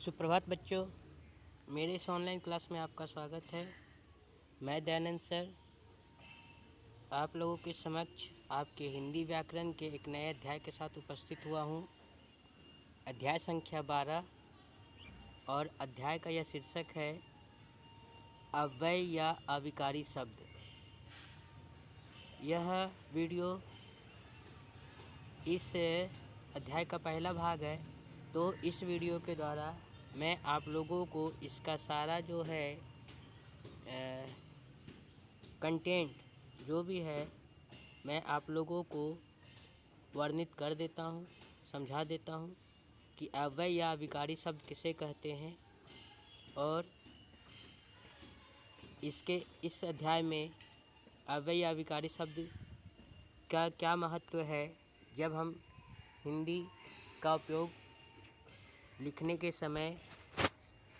सुप्रभात बच्चों, मेरे इस ऑनलाइन क्लास में आपका स्वागत है। मैं दयानंद सर आप लोगों के समक्ष आपके हिंदी व्याकरण के एक नए अध्याय के साथ उपस्थित हुआ हूँ। अध्याय संख्या 12 और अध्याय का यह शीर्षक है अव्यय या अविकारी शब्द। यह वीडियो इस अध्याय का पहला भाग है, तो इस वीडियो के द्वारा मैं आप लोगों को इसका सारा जो है कंटेंट जो भी है मैं आप लोगों को वर्णित कर देता हूँ, समझा देता हूँ कि अव्यय या अविकारी शब्द किसे कहते हैं और इस अध्याय में अव्यय या अविकारी शब्द का क्या महत्व है जब हम हिंदी का उपयोग लिखने के समय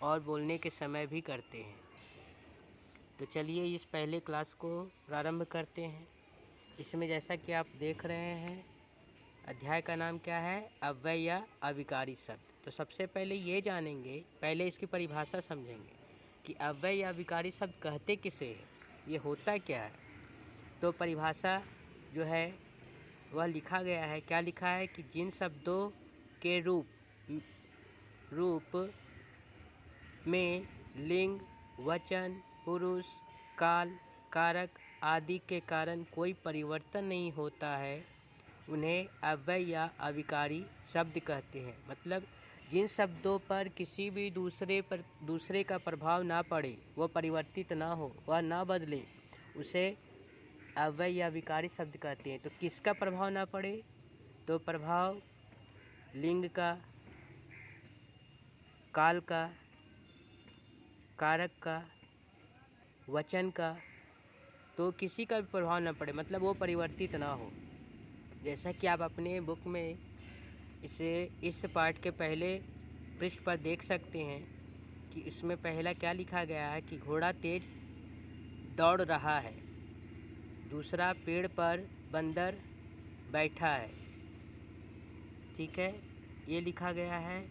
और बोलने के समय भी करते हैं। तो चलिए इस पहले क्लास को प्रारंभ करते हैं। इसमें जैसा कि आप देख रहे हैं, अध्याय का नाम क्या है? अव्यय या अविकारी शब्द। तो सबसे पहले ये जानेंगे, पहले इसकी परिभाषा समझेंगे कि अव्यय या अविकारी शब्द कहते किसे हैं, ये होता क्या है। तो परिभाषा जो है वह लिखा गया है। क्या लिखा है कि जिन शब्दों के रूप में लिंग, वचन, पुरुष, काल, कारक आदि के कारण कोई परिवर्तन नहीं होता है, उन्हें अव्यय या अविकारी शब्द कहते हैं। मतलब जिन शब्दों पर किसी भी दूसरे का प्रभाव ना पड़े, वह परिवर्तित ना हो, वह ना बदले, उसे अव्यय या अविकारी शब्द कहते हैं। तो किसका प्रभाव ना पड़े? तो प्रभाव लिंग का, काल का, कारक का, वचन का, तो किसी का भी प्रभाव ना पड़े, मतलब वो परिवर्तित ना हो। जैसा कि आप अपने बुक में इस पाठ के पहले पृष्ठ पर देख सकते हैं कि इसमें पहला क्या लिखा गया है कि घोड़ा तेज दौड़ रहा है, दूसरा पेड़ पर बंदर बैठा है। ठीक है, ये लिखा गया है।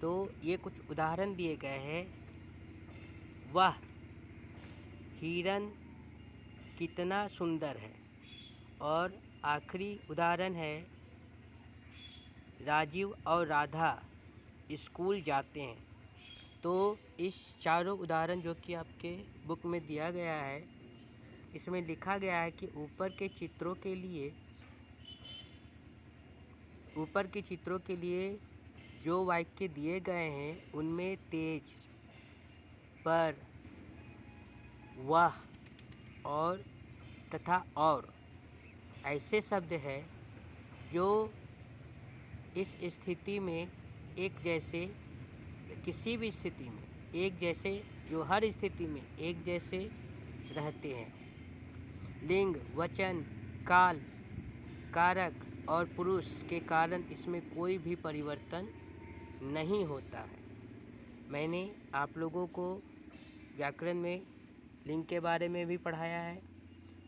तो ये कुछ उदाहरण दिए गए हैं। वह हिरन कितना सुंदर है। और आखिरी उदाहरण है राजीव और राधा स्कूल जाते हैं। तो इस चारों उदाहरण जो कि आपके बुक में दिया गया है, इसमें लिखा गया है कि ऊपर के चित्रों के लिए जो वाक्य दिए गए हैं उनमें तेज, पर, वह और तथा और ऐसे शब्द हैं जो इस स्थिति में एक जैसे, किसी भी स्थिति में एक जैसे, जो हर स्थिति में एक जैसे रहते हैं। लिंग, वचन, काल, कारक और पुरुष के कारण इसमें कोई भी परिवर्तन नहीं होता है। मैंने आप लोगों को व्याकरण में लिंग के बारे में भी पढ़ाया है,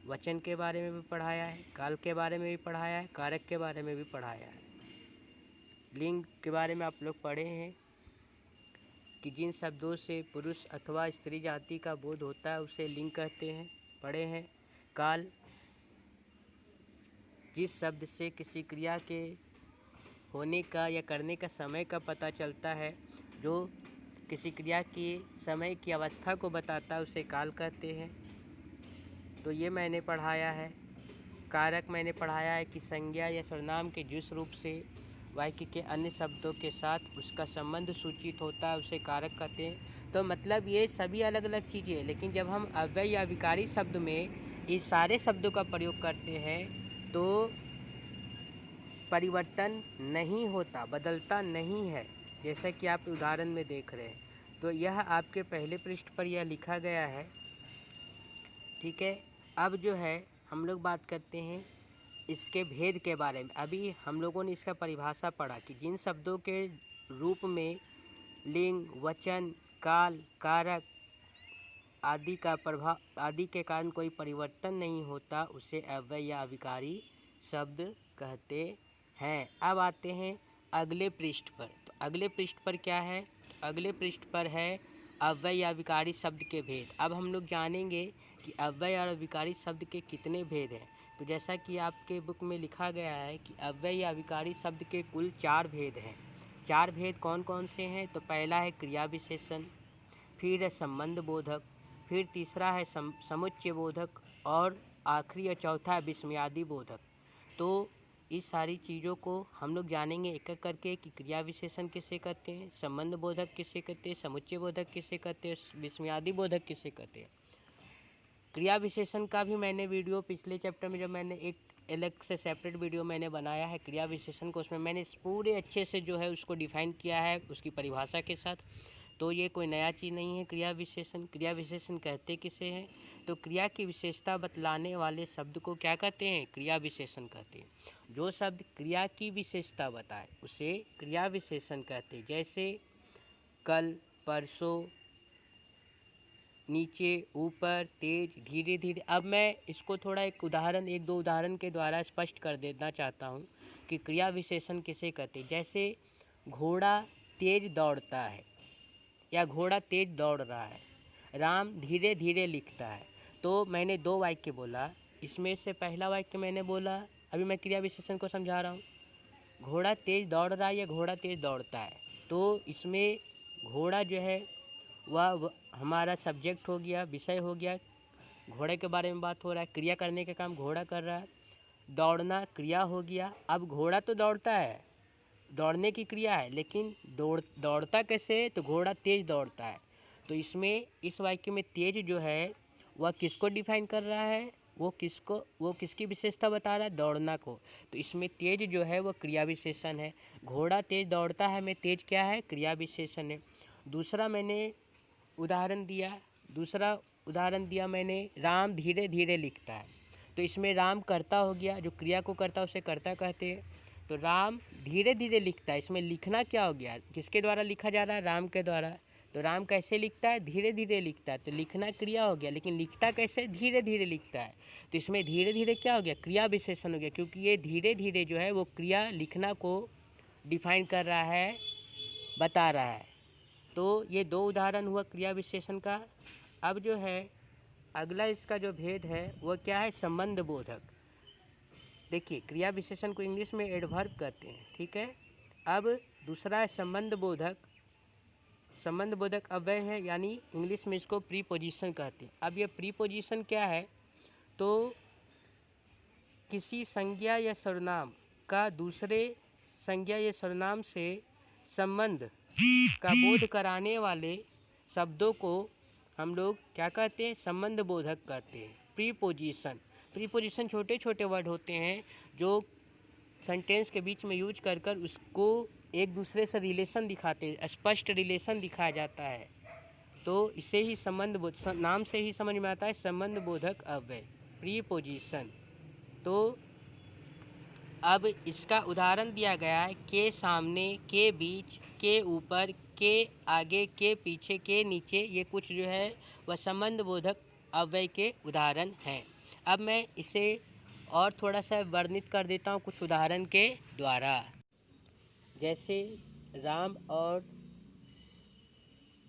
वचन के बारे में भी पढ़ाया है, काल के बारे में भी पढ़ाया है, कारक के बारे में भी पढ़ाया है। लिंग के बारे में आप लोग पढ़े हैं कि जिन शब्दों से पुरुष अथवा स्त्री जाति का बोध होता है उसे लिंग कहते हैं, पढ़े हैं। काल, जिस शब्द से किसी क्रिया के होने का या करने का समय का पता चलता है, जो किसी क्रिया के समय की अवस्था को बताता है, उसे काल कहते हैं। तो ये मैंने पढ़ाया है। कारक मैंने पढ़ाया है कि संज्ञा या सर्वनाम के जिस रूप से वाक्य के अन्य शब्दों के साथ उसका संबंध सूचित होता है, उसे कारक कहते हैं। तो मतलब ये सभी अलग अलग चीज़ें हैं, लेकिन जब हम अव्यय या अविकारी शब्द में इस सारे शब्दों का प्रयोग करते हैं तो परिवर्तन नहीं होता, बदलता नहीं है, जैसा कि आप उदाहरण में देख रहे हैं। तो यह आपके पहले पृष्ठ पर यह लिखा गया है। ठीक है, अब जो है हम लोग बात करते हैं इसके भेद के बारे में। अभी हम लोगों ने इसका परिभाषा पढ़ा कि जिन शब्दों के रूप में लिंग, वचन, काल, कारक आदि का प्रभाव आदि के कारण कोई परिवर्तन नहीं होता, उसे अव्यय या अविकारी शब्द कहते हैं। अब आते हैं अगले पृष्ठ पर। तो अगले पृष्ठ पर क्या है? अगले पृष्ठ पर है अव्यय या विकारी शब्द के भेद। अब हम लोग जानेंगे कि अव्यय और विकारी शब्द के कितने भेद हैं। तो जैसा कि आपके बुक में लिखा गया है कि अव्यय या विकारी शब्द के कुल 4 भेद हैं। 4 भेद कौन कौन से हैं? तो पहला है क्रिया विशेषण, फिर है संबंध बोधक, फिर तीसरा है समुच्चय बोधक और आखिरी और चौथा है विस्मयादि बोधक। तो इस सारी चीज़ों को हम लोग जानेंगे एक एक करके कि क्रिया विशेषण किसे कहते हैं, संबंध बोधक किसे कहते हैं, समुच्चय बोधक किसे कहते हैं, विस्मयादि बोधक किसे कहते हैं। क्रिया विशेषण का भी मैंने वीडियो पिछले चैप्टर में, जब मैंने एक अलग से सेपरेट वीडियो मैंने बनाया है क्रिया विशेषण को, उसमें मैंने पूरे अच्छे से जो है उसको डिफाइन किया है उसकी परिभाषा के साथ। तो ये कोई नया चीज़ नहीं है क्रिया विशेषण। क्रिया विशेषण कहते किसे हैं? तो क्रिया की विशेषता बतलाने वाले शब्द को क्या कहते हैं? क्रिया विशेषण कहते हैं। जो शब्द क्रिया की विशेषता बताए उसे क्रिया विशेषण कहते हैं। जैसे कल, परसों, नीचे, ऊपर, तेज, धीरे धीरे। अब मैं इसको थोड़ा एक दो उदाहरण के द्वारा स्पष्ट कर देना चाहता हूँ कि क्रिया विशेषण किसे कहते हैं। जैसे घोड़ा तेज दौड़ता है या घोड़ा तेज दौड़ रहा है, राम धीरे धीरे लिखता है। तो मैंने 2 वाक्य बोला, इसमें से पहला वाक्य मैंने बोला, अभी मैं क्रिया विशेषण को समझा रहा हूँ, घोड़ा तेज दौड़ रहा है या घोड़ा तेज दौड़ता है। तो इसमें घोड़ा जो है वह हमारा सब्जेक्ट हो गया, विषय हो गया, घोड़े के बारे में बात हो रहा है, क्रिया करने का काम घोड़ा कर रहा है, दौड़ना क्रिया हो गया। अब घोड़ा तो दौड़ता है, दौड़ने की क्रिया है, लेकिन दौड़ता कैसे? तो घोड़ा तेज दौड़ता है। तो इसमें इस वाक्य में तेज जो है वह किसको डिफाइन कर रहा है? वो किसकी विशेषता बता रहा है? दौड़ना को। तो इसमें तेज जो है वो क्रिया विशेषण है। घोड़ा तेज दौड़ता है में तेज क्या है? क्रिया विशेषण है। दूसरा उदाहरण दिया मैंने, राम धीरे धीरे लिखता है। तो इसमें राम कर्ता हो गया, जो क्रिया को करता है उसे कर्ता कहते हैं। तो राम धीरे धीरे लिखता है, इसमें लिखना क्या हो गया? किसके द्वारा लिखा जा रहा है? राम के द्वारा। तो राम कैसे लिखता है? धीरे धीरे लिखता है। तो लिखना क्रिया हो गया, लेकिन लिखता कैसे? धीरे धीरे लिखता है। तो इसमें धीरे धीरे क्या हो गया? क्रिया विशेषण हो गया, क्योंकि ये धीरे धीरे जो है वो क्रिया लिखना को डिफाइन कर रहा है, बता रहा है। तो ये 2 उदाहरण हुआ क्रिया विशेषण का। अब जो है अगला इसका जो भेद है वह क्या है? संबंध बोधक। देखिए, क्रिया विशेषण को इंग्लिश में एडवर्ब कहते हैं, ठीक है। अब दूसरा है संबंध बोधक। संबंध बोधक अव्यय है, यानी इंग्लिश में इसको प्रीपोजिशन कहते हैं। अब ये प्रीपोजिशन क्या है? तो किसी संज्ञा या सर्वनाम का दूसरे संज्ञा या सर्वनाम से संबंध का बोध कराने वाले शब्दों को हम लोग क्या कहते हैं? संबंध बोधक कहते हैं, प्रीपोजिशन। प्रीपोजिशन छोटे छोटे वर्ड होते हैं जो सेंटेंस के बीच में यूज कर कर उसको एक दूसरे से रिलेशन दिखाते हैं, स्पष्ट रिलेशन दिखाया जाता है। तो इसे ही नाम से ही समझ में आता है संबंध बोधक अव्यय, प्रीपोजिशन। तो अब इसका उदाहरण दिया गया है, के सामने, के बीच, के ऊपर, के आगे, के पीछे, के नीचे। ये कुछ जो है वह संबंध बोधक अव्यय के उदाहरण हैं। अब मैं इसे और थोड़ा सा वर्णित कर देता हूँ कुछ उदाहरण के द्वारा। जैसे राम और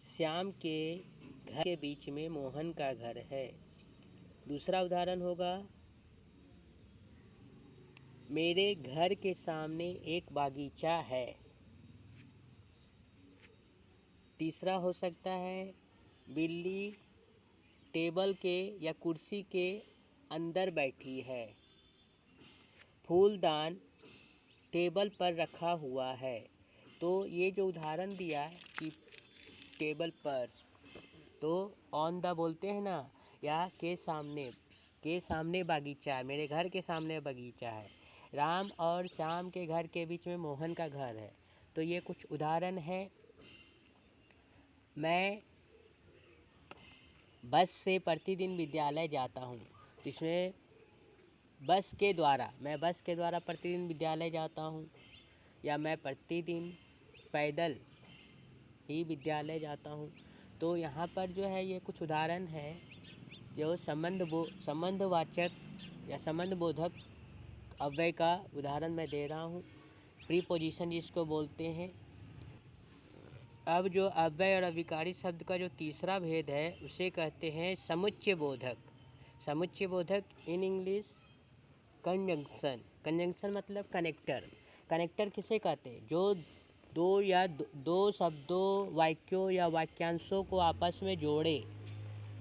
श्याम के घर के बीच में मोहन का घर है। दूसरा उदाहरण होगा, मेरे घर के सामने एक बागीचा है। तीसरा हो सकता है, बिल्ली टेबल के या कुर्सी के अंदर बैठी है। फूलदान टेबल पर रखा हुआ है। तो ये जो उदाहरण दिया कि टेबल पर, तो ऑन द बोलते हैं ना, या के सामने बागीचा है, मेरे घर के सामने बागीचा है। राम और श्याम के घर के बीच में मोहन का घर है। तो ये कुछ उदाहरण है। मैं बस से प्रतिदिन विद्यालय जाता हूँ। तो इसमें मैं बस के द्वारा प्रतिदिन विद्यालय जाता हूँ, या मैं प्रतिदिन पैदल ही विद्यालय जाता हूँ। तो यहाँ पर जो है ये कुछ उदाहरण है जो संबंधवाचक या संबंध बोधक अव्यय का उदाहरण मैं दे रहा हूँ। प्रीपोजिशन जिसको बोलते हैं। अब जो अव्यय और अविकारी शब्द का जो तीसरा भेद है उसे कहते हैं समुच्चय बोधक। समुच्चय बोधक इन इंग्लिश कंजंक्शन। कंजंक्शन मतलब कनेक्टर। कनेक्टर किसे कहते हैं? जो दो शब्दों, वाक्यों या वाक्यांशों को आपस में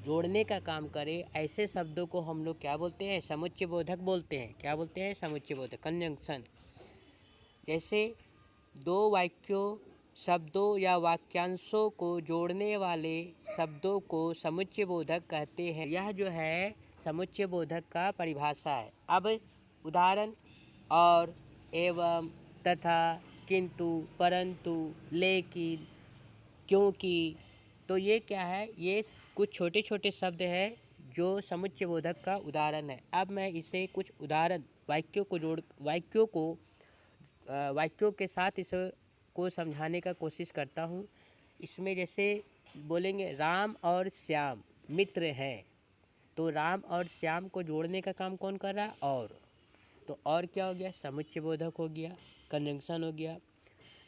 जोड़ने का काम करे, ऐसे शब्दों को हम लोग क्या बोलते हैं? समुच्चय बोधक बोलते हैं। क्या बोलते हैं? समुच्चय बोधक, कंजंक्शन। जैसे दो वाक्यों, शब्दों या वाक्यांशों को जोड़ने वाले शब्दों को समुच्चय बोधक कहते हैं। यह जो है समुच्चय बोधक का परिभाषा है। अब उदाहरण और, एवं, तथा, किंतु, परंतु, लेकिन, क्योंकि, तो ये क्या है? ये कुछ छोटे छोटे शब्द हैं जो समुच्चय बोधक का उदाहरण है। अब मैं इसे कुछ उदाहरण वाक्यों के साथ इसको समझाने का कोशिश करता हूँ। इसमें जैसे बोलेंगे राम और श्याम मित्र हैं, तो राम और श्याम को जोड़ने का काम कौन कर रहा है? और। तो और क्या हो गया? समुच्चय बोधक हो गया, कंजंक्शन हो गया।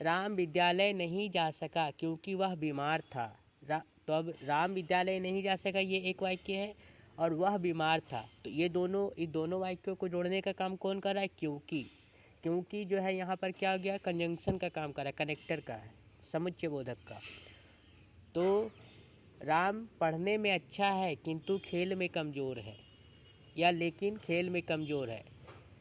राम विद्यालय नहीं जा सका क्योंकि वह बीमार था। तो अब राम विद्यालय नहीं जा सका ये एक वाक्य है, और वह बीमार था, तो ये दोनों वाक्यों को जोड़ने का काम कौन कर रहा है? क्योंकि जो है यहाँ पर क्या हो गया? कंजंक्शन का काम कर रहा है, कनेक्टर का है, समुच्चय बोधक का। तो राम पढ़ने में अच्छा है किंतु खेल में कमज़ोर है, या लेकिन खेल में कमज़ोर है,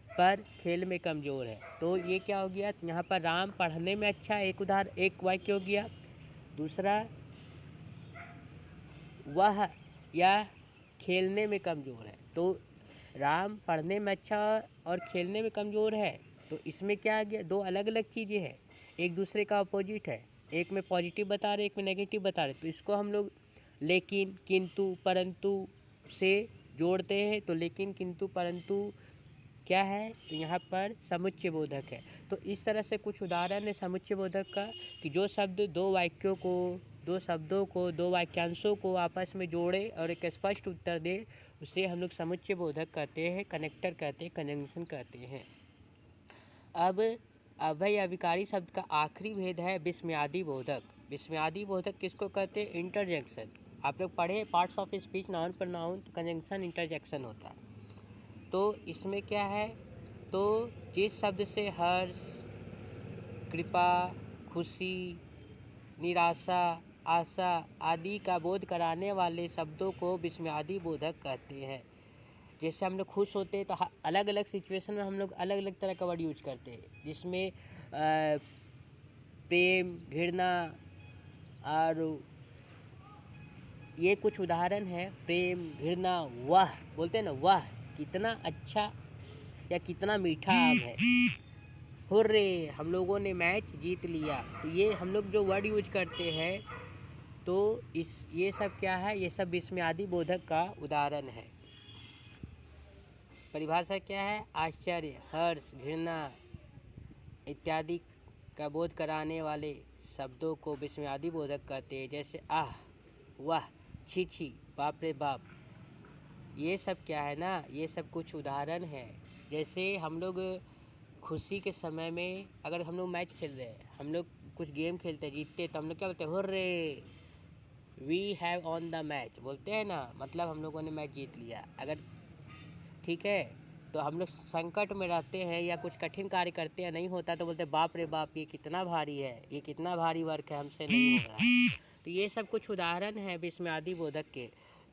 पर खेल में कमज़ोर है। तो ये क्या हो गया? यहाँ पर राम पढ़ने में अच्छा है, एक वाक्य हो गया। दूसरा, वह या खेलने में कमज़ोर है। तो राम पढ़ने में अच्छा और खेलने में कमज़ोर है, तो इसमें क्या आ गया? दो अलग अलग चीज़ें हैं, एक दूसरे का अपोजिट है। एक में पॉजिटिव बता रहे, एक में नेगेटिव बता रहे। तो इसको हम लोग लेकिन, किंतु, परंतु से जोड़ते हैं। तो लेकिन, किंतु, परंतु क्या है? तो यहाँ पर समुच्चय बोधक है। तो इस तरह से कुछ उदाहरण है समुच्चय बोधक का, कि जो शब्द दो शब्दों को, दो वाक्यांशों को आपस में जोड़े और एक स्पष्ट उत्तर दे, उसे हम लोग समुच्चय बोधक कहते हैं, कनेक्टर कहते हैं, कंजंक्शन कहते हैं। अब अव्यय अविकारी शब्द का आखिरी भेद है विस्मयादि बोधक। विस्मयादि बोधक किसको कहते हैं? इंटरजेक्शन। आप लोग पढ़े parts of speech, noun pronoun, तो कंजंक्शन इंटरजेक्शन होता है। तो इसमें क्या है? तो जिस शब्द से हर्ष, कृपा, खुशी, निराशा, आशा आदि का बोध कराने वाले शब्दों को विस्मयादि बोधक कहते हैं। जैसे हम लोग खुश होते हैं तो अलग अलग सिचुएशन में हम लोग अलग अलग तरह का वर्ड यूज करते हैं, जिसमें प्रेम, घृणा, और ये कुछ उदाहरण है। प्रेम, घृणा, वह बोलते हैं ना, वह कितना अच्छा या कितना मीठा आम है, हुर्रे हम लोगों ने मैच जीत लिया। तो ये हम लोग जो वर्ड यूज करते हैं, तो ये सब क्या है? ये सब विस्मयादि बोधक का उदाहरण है। परिभाषा क्या है? आश्चर्य, हर्ष, घृणा इत्यादि का बोध कराने वाले शब्दों को विस्मयादि बोधक कहते हैं। जैसे आह, वाह, छी छी, बाप रे बाप, ये सब क्या है ना? ये सब कुछ उदाहरण है। जैसे हम लोग खुशी के समय में अगर हम लोग मैच खेल रहे हैं, हम लोग कुछ गेम खेलते हैं, जीतते, तो हम लोग क्या बोलते हैं? Hurray, we have on the match, बोलते हैं ना, मतलब हम लोगों ने मैच जीत लिया। अगर ठीक है, तो हम लोग संकट में रहते हैं या कुछ कठिन कार्य करते हैं, नहीं होता, तो बोलते हैं बाप रे बाप, ये कितना भारी है, ये कितना भारी वर्क है, हमसे नहीं हो रहा है। तो ये सब कुछ उदाहरण है विस्मयादि बोधक के।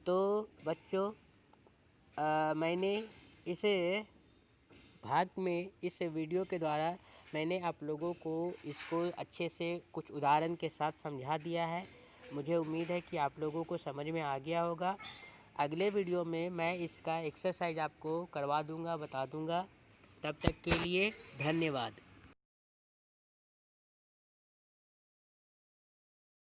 तो बच्चों, मैंने इसे भाग में इस वीडियो के द्वारा मैंने आप लोगों को इसको अच्छे से कुछ उदाहरण के साथ समझा दिया है। मुझे उम्मीद है कि आप लोगों को समझ में आ गया होगा। अगले वीडियो में मैं इसका एक्सरसाइज आपको करवा दूंगा, बता दूंगा। तब तक के लिए धन्यवाद।